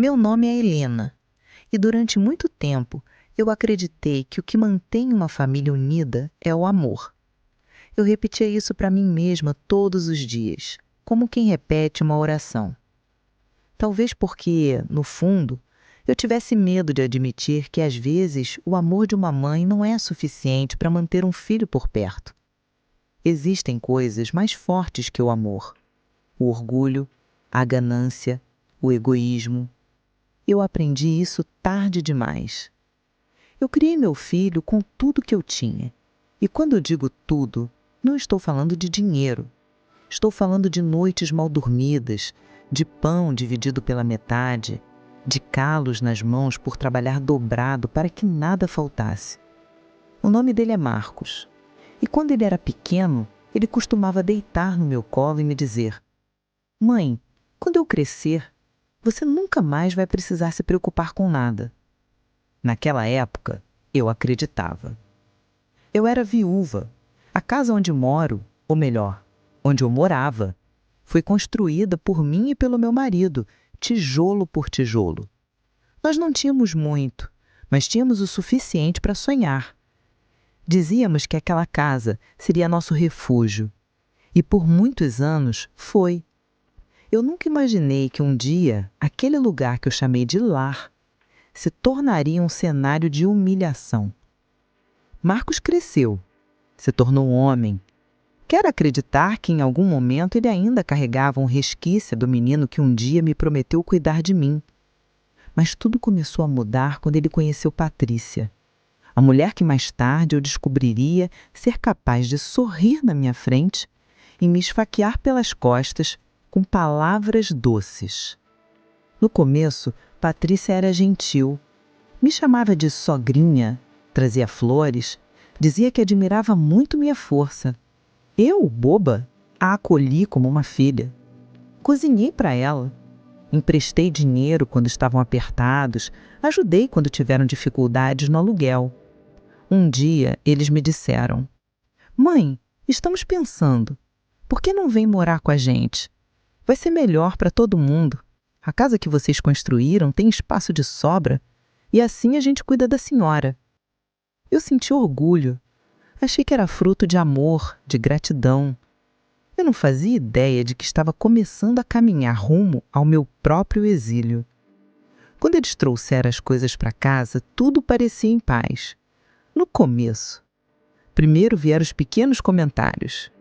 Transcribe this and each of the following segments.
Meu nome é Helena, e durante muito tempo eu acreditei que o que mantém uma família unida é o amor. Eu repetia isso para mim mesma todos os dias, como quem repete uma oração. Talvez porque, no fundo, eu tivesse medo de admitir que às vezes o amor de uma mãe não é suficiente para manter um filho por perto. Existem coisas mais fortes que o amor: o orgulho, a ganância, o egoísmo. Eu aprendi isso tarde demais. Eu criei meu filho com tudo que eu tinha. E quando eu digo tudo, não estou falando de dinheiro. Estou falando de noites mal dormidas, de pão dividido pela metade, de calos nas mãos por trabalhar dobrado para que nada faltasse. O nome dele é Marcos. E quando ele era pequeno, ele costumava deitar no meu colo e me dizer: "Mãe, quando eu crescer, você nunca mais vai precisar se preocupar com nada." Naquela época, eu acreditava. Eu era viúva. A casa onde moro, ou melhor, onde eu morava, foi construída por mim e pelo meu marido, tijolo por tijolo. Nós não tínhamos muito, mas tínhamos o suficiente para sonhar. Dizíamos que aquela casa seria nosso refúgio. E por muitos anos foi. Eu nunca imaginei que um dia aquele lugar que eu chamei de lar se tornaria um cenário de humilhação. Marcos cresceu, se tornou um homem. Quero acreditar que em algum momento ele ainda carregava um resquício do menino que um dia me prometeu cuidar de mim. Mas tudo começou a mudar quando ele conheceu Patrícia, a mulher que mais tarde eu descobriria ser capaz de sorrir na minha frente e me esfaquear pelas costas com palavras doces. No começo, Patrícia era gentil. Me chamava de sogrinha, trazia flores, dizia que admirava muito minha força. Eu, boba, a acolhi como uma filha. Cozinhei para ela. Emprestei dinheiro quando estavam apertados, ajudei quando tiveram dificuldades no aluguel. Um dia, eles me disseram: "Mãe, estamos pensando, por que não vem morar com a gente? Vai ser melhor para todo mundo. A casa que vocês construíram tem espaço de sobra e assim a gente cuida da senhora." Eu senti orgulho. Achei que era fruto de amor, de gratidão. Eu não fazia ideia de que estava começando a caminhar rumo ao meu próprio exílio. Quando eles trouxeram as coisas para casa, tudo parecia em paz. No começo. Primeiro vieram os pequenos comentários.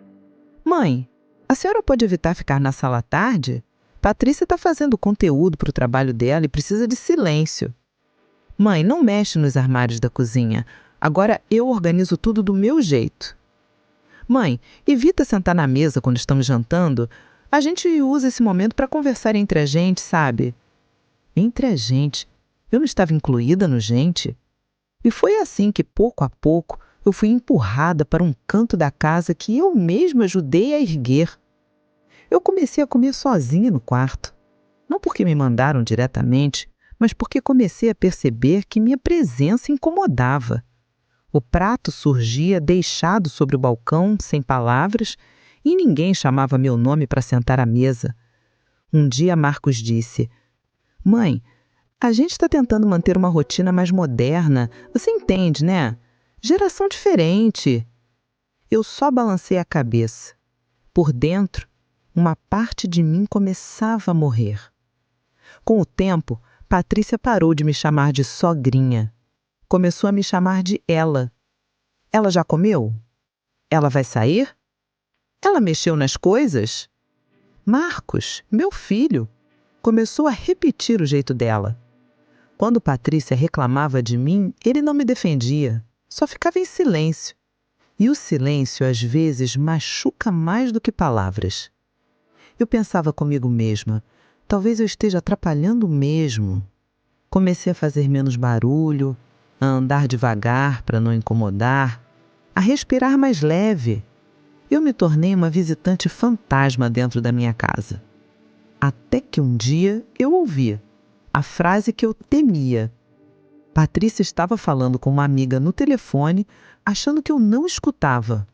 "Mãe, a senhora pode evitar ficar na sala à tarde? Patrícia está fazendo conteúdo para o trabalho dela e precisa de silêncio." "Mãe, não mexe nos armários da cozinha. Agora eu organizo tudo do meu jeito." "Mãe, evita sentar na mesa quando estamos jantando. A gente usa esse momento para conversar entre a gente, sabe?" Entre a gente? Eu não estava incluída no gente? E foi assim que, pouco a pouco, eu fui empurrada para um canto da casa que eu mesma ajudei a erguer. Eu comecei a comer sozinha no quarto. Não porque me mandaram diretamente, mas porque comecei a perceber que minha presença incomodava. O prato surgia deixado sobre o balcão, sem palavras, e ninguém chamava meu nome para sentar à mesa. Um dia Marcos disse: "Mãe, a gente está tentando manter uma rotina mais moderna. Você entende, né? Geração diferente." Eu só balancei a cabeça. Por dentro, uma parte de mim começava a morrer. Com o tempo, Patrícia parou de me chamar de sogrinha. Começou a me chamar de ela. "Ela já comeu? Ela vai sair? Ela mexeu nas coisas?" Marcos, meu filho, começou a repetir o jeito dela. Quando Patrícia reclamava de mim, ele não me defendia, só ficava em silêncio. E o silêncio, às vezes, machuca mais do que palavras. Eu pensava comigo mesma, talvez eu esteja atrapalhando mesmo. Comecei a fazer menos barulho, a andar devagar para não incomodar, a respirar mais leve. Eu me tornei uma visitante fantasma dentro da minha casa. Até que um dia eu ouvi a frase que eu temia. Patrícia estava falando com uma amiga no telefone, achando que eu não escutava.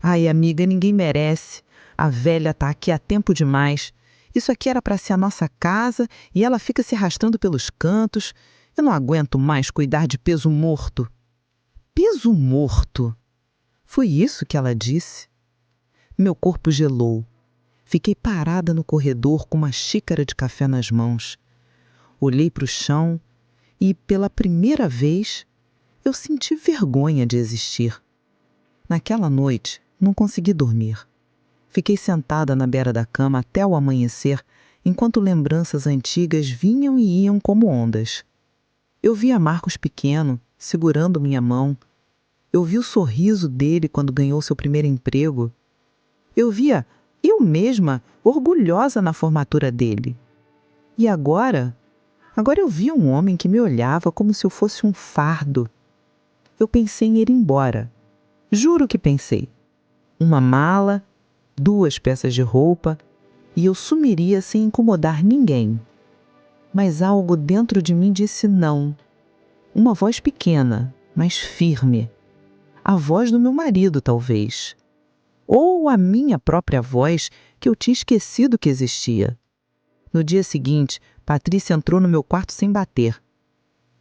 "Ai, amiga, ninguém merece. A velha está aqui há tempo demais. Isso aqui era para ser a nossa casa e ela fica se arrastando pelos cantos. Eu não aguento mais cuidar de peso morto. Peso morto? Foi isso que ela disse? Meu corpo gelou. Fiquei parada no corredor com uma xícara de café nas mãos. Olhei para o chão e, pela primeira vez, eu senti vergonha de existir. Naquela noite, não consegui dormir. Fiquei sentada na beira da cama até o amanhecer, enquanto lembranças antigas vinham e iam como ondas. Eu via Marcos pequeno, segurando minha mão. Eu vi o sorriso dele quando ganhou seu primeiro emprego. Eu via eu mesma orgulhosa na formatura dele. E agora? Agora eu vi um homem que me olhava como se eu fosse um fardo. Eu pensei em ir embora. Juro que pensei. Uma mala, 2 peças de roupa, e eu sumiria sem incomodar ninguém. Mas algo dentro de mim disse não. Uma voz pequena, mas firme. A voz do meu marido, talvez. Ou a minha própria voz, que eu tinha esquecido que existia. No dia seguinte, Patrícia entrou no meu quarto sem bater.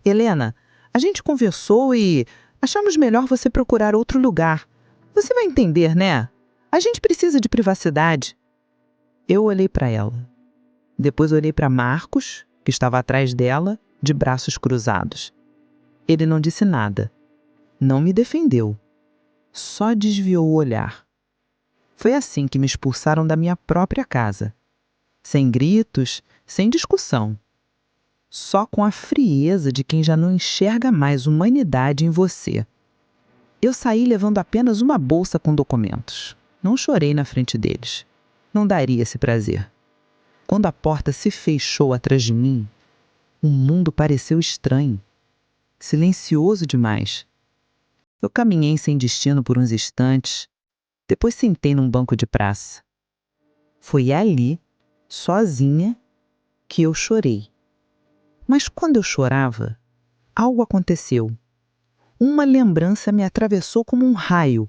Helena, a gente conversou e achamos melhor você procurar outro lugar. Você vai entender, né? A gente precisa de privacidade. Eu olhei para ela. Depois olhei para Marcos, que estava atrás dela, de braços cruzados. Ele não disse nada. Não me defendeu. Só desviou o olhar. Foi assim que me expulsaram da minha própria casa. Sem gritos, sem discussão. Só com a frieza de quem já não enxerga mais humanidade em você. Eu saí levando apenas uma bolsa com documentos. Não chorei na frente deles. Não daria esse prazer. Quando a porta se fechou atrás de mim, o mundo pareceu estranho. Silencioso demais. Eu caminhei sem destino por uns instantes. Depois sentei num banco de praça. Foi ali, sozinha, que eu chorei. Mas quando eu chorava, algo aconteceu. Uma lembrança me atravessou como um raio.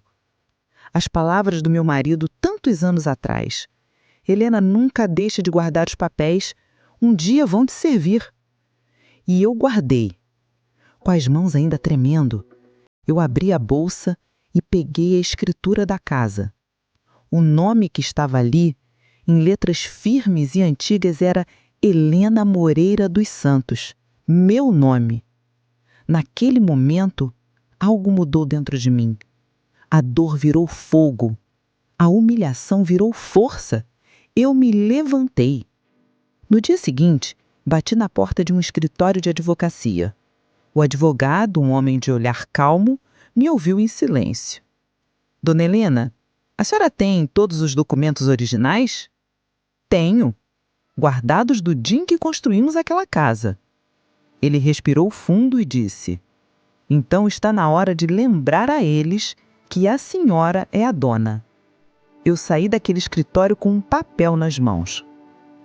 As palavras do meu marido tantos anos atrás. Helena, nunca deixe de guardar os papéis. Um dia vão te servir. E eu guardei. Com as mãos ainda tremendo, eu abri a bolsa e peguei a escritura da casa. O nome que estava ali, em letras firmes e antigas, era Helena Moreira dos Santos. Meu nome. Naquele momento, algo mudou dentro de mim. A dor virou fogo. A humilhação virou força. Eu me levantei. No dia seguinte, bati na porta de um escritório de advocacia. O advogado, um homem de olhar calmo, me ouviu em silêncio. Dona Helena, a senhora tem todos os documentos originais? Tenho, guardados do dia em que construímos aquela casa. Ele respirou fundo e disse: então está na hora de lembrar a eles que a senhora é a dona. Eu saí daquele escritório com um papel nas mãos.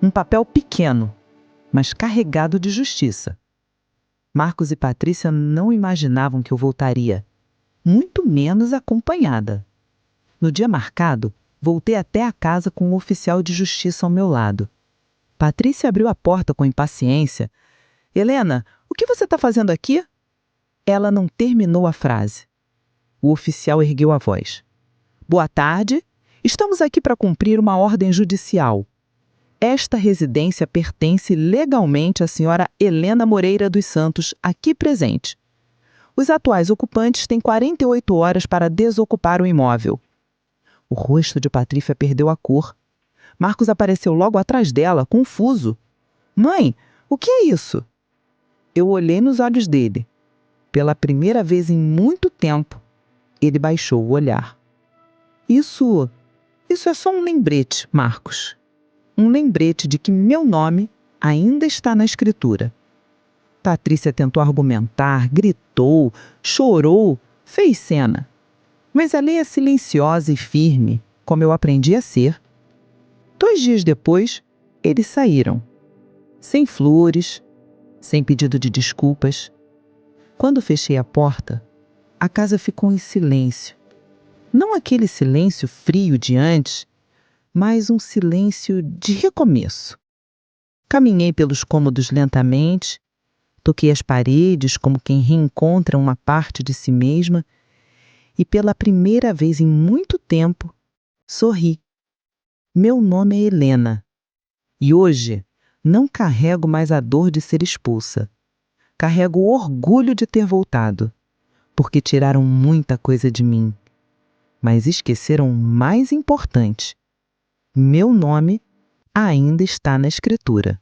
Um papel pequeno, mas carregado de justiça. Marcos e Patrícia não imaginavam que eu voltaria, muito menos acompanhada. No dia marcado, voltei até a casa com um oficial de justiça ao meu lado. Patrícia abriu a porta com impaciência. Helena, o que você está fazendo aqui? Ela não terminou a frase. O oficial ergueu a voz. Boa tarde. Estamos aqui para cumprir uma ordem judicial. Esta residência pertence legalmente à senhora Helena Moreira dos Santos, aqui presente. Os atuais ocupantes têm 48 horas para desocupar o imóvel. O rosto de Patrícia perdeu a cor. Marcos apareceu logo atrás dela, confuso. Mãe, o que é isso? Eu olhei nos olhos dele. Pela primeira vez em muito tempo, ele baixou o olhar. Isso é só um lembrete, Marcos. Um lembrete de que meu nome ainda está na escritura. Patrícia tentou argumentar, gritou, chorou, fez cena. Mas a lei é silenciosa e firme, como eu aprendi a ser. 2 dias depois, eles saíram. Sem flores, sem pedido de desculpas. Quando fechei a porta, a casa ficou em silêncio. Não aquele silêncio frio de antes, mas um silêncio de recomeço. Caminhei pelos cômodos lentamente, toquei as paredes como quem reencontra uma parte de si mesma e, pela primeira vez em muito tempo, sorri. Meu nome é Helena e hoje não carrego mais a dor de ser expulsa. Carrego o orgulho de ter voltado, porque tiraram muita coisa de mim, mas esqueceram o mais importante: meu nome ainda está na escritura.